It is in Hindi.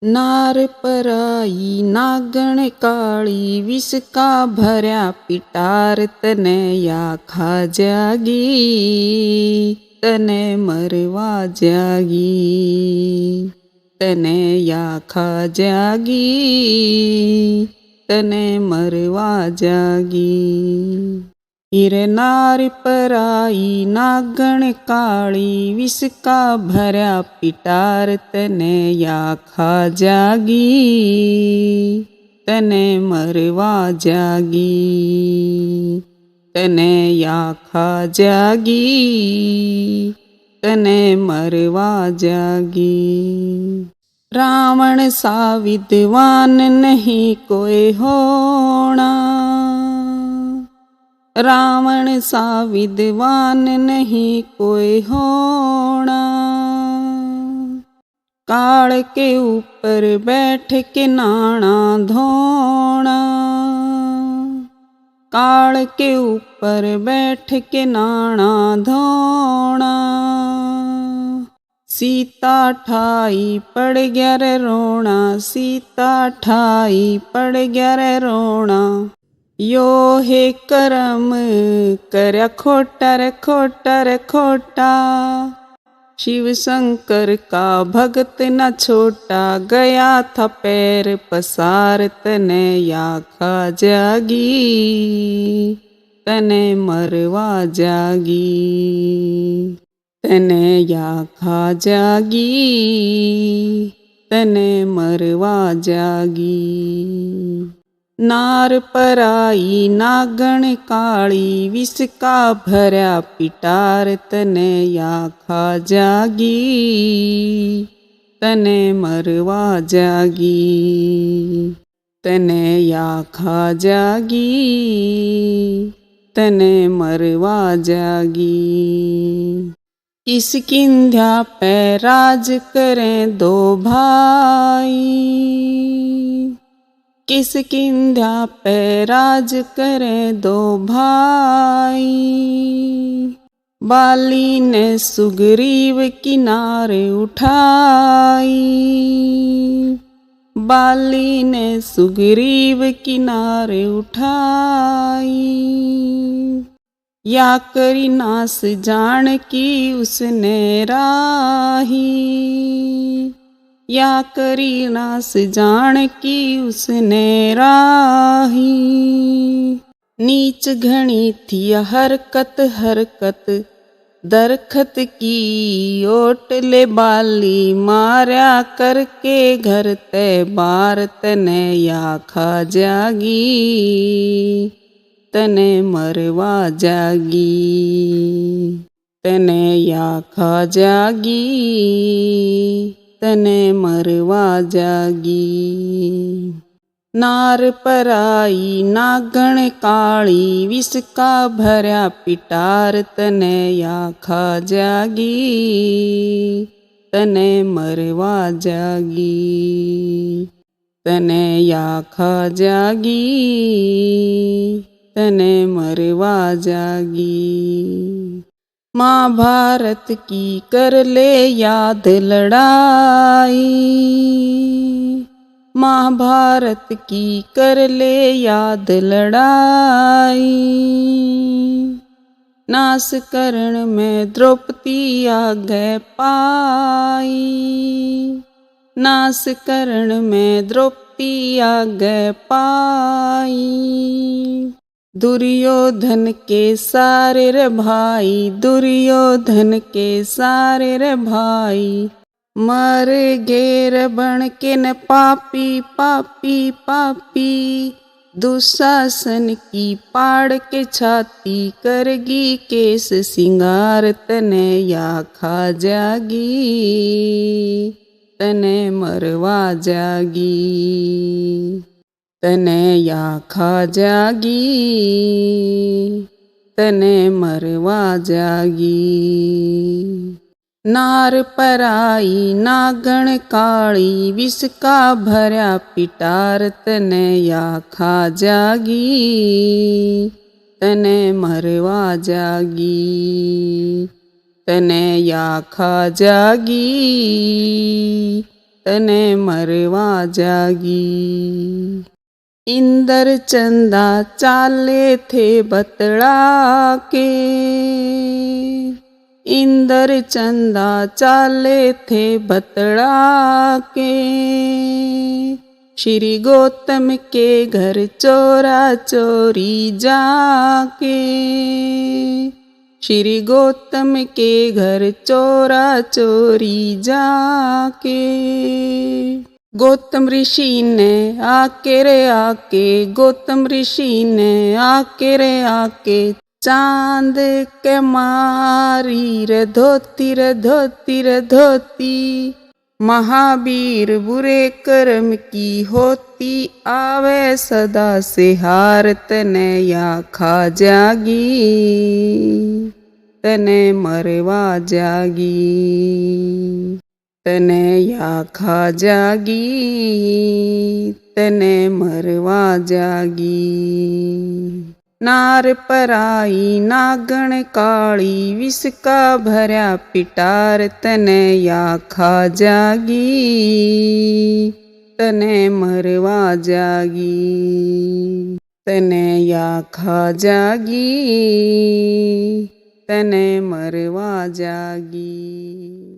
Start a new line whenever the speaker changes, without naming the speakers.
नार पराई नागण काळी विष का भऱ्या पिटार तने या खा जागी तने मरवा जागी तने या खा जागी तने मरवा जागी। हिरे नार पराई नागण काळी विष का भऱ्या पिटार तने या खा जागी तने मरवा जागी तने या खा जागी तने मरवा जागी। रावण सा विद्वान नहीं कोई होना, रावण सा विद्वान नहीं कोई होना, काल के ऊपर बैठ के नाना धोना, काल के ऊपर बैठ के नाना धोना। सीता ठाई पड़ गया रे रोना, सीता ठाई पड़ गया रे रोना, यो हे करम करया खोटा रे खोटा रे खोटा। शिव शंकर का भगत न छोटा, गया था पैर पसार तने या खा जागी तने मरवा जागी तने या खा जागी तने मरवा जागी। नार पराई नागण काळी विष का भऱ्या पिटार तने या खा जागी तने मरवा जागी तने या खा जागी तने मरवा जागी। इस किंध्या पे राज करें दो भाई, किस किंध्या पे राज करें दो भाई। बाली ने सुग्रीव किनारे उठाई, बाली ने सुग्रीव किनारे उठाई। या करी नास जान की उसने राही, या करी नास जान की उसने राही। नीच घणी थी हरकत हरकत दरखत की ओट ले बाली, मार्या करके घर ते बार तने या खा जागी तने मरवा जागी तने या खा जागी तने मरवा जागी। नार पराई नागण काळी विष का भऱ्या पिटार तने या खा जागी तने मरवा जागी तने या खा जागी तने मरवा जागी। महाभारत की कर ले याद लड़ाई, महाभारत की कर ले याद लड़ाई। नास करण में द्रौपदी आगे पाई, नास करण में द्रौपदी आगे पाई। दुर्योधन के सारे रे भाई, दुर्योधन के सारे रे भाई। मर गेर बन के न पापी पापी पापी। दुशासन की पाड़ के छाती करगी केस सिंगार तने या खा जागी तने मरवा जागी तने या खा जागी तने मरवा जागी। नार पराई नागण काळी विष का भऱ्या पिटार तने या खा जागी तने मरवा जागी तने या खा जागी તને મરવા જાગી। इंदर चंदा चाले थे बतड़ा के, इंदर चंदा चाले थे बतड़ा के, श्री गौतम के घर चोरा चोरी जाके, श्री गौतम के घर चोरा चोरी जाके। गौतम ऋषि ने आके रे आके, गौतम ऋषि ने आके रे आके, चांद के मारी रे धोती रे धोती रे धोती। महावीर बुरे कर्म की होती, आवे सदा से हार तने या खा जागी, तने मरवा जागी, तने या खा जागी, तने मरवा जागी। नार पराई नागण काली, विष का भरया पिटार, तने या खा जागी, तने मरवा जागी, तने या खा जागी, तने मरवा जागी।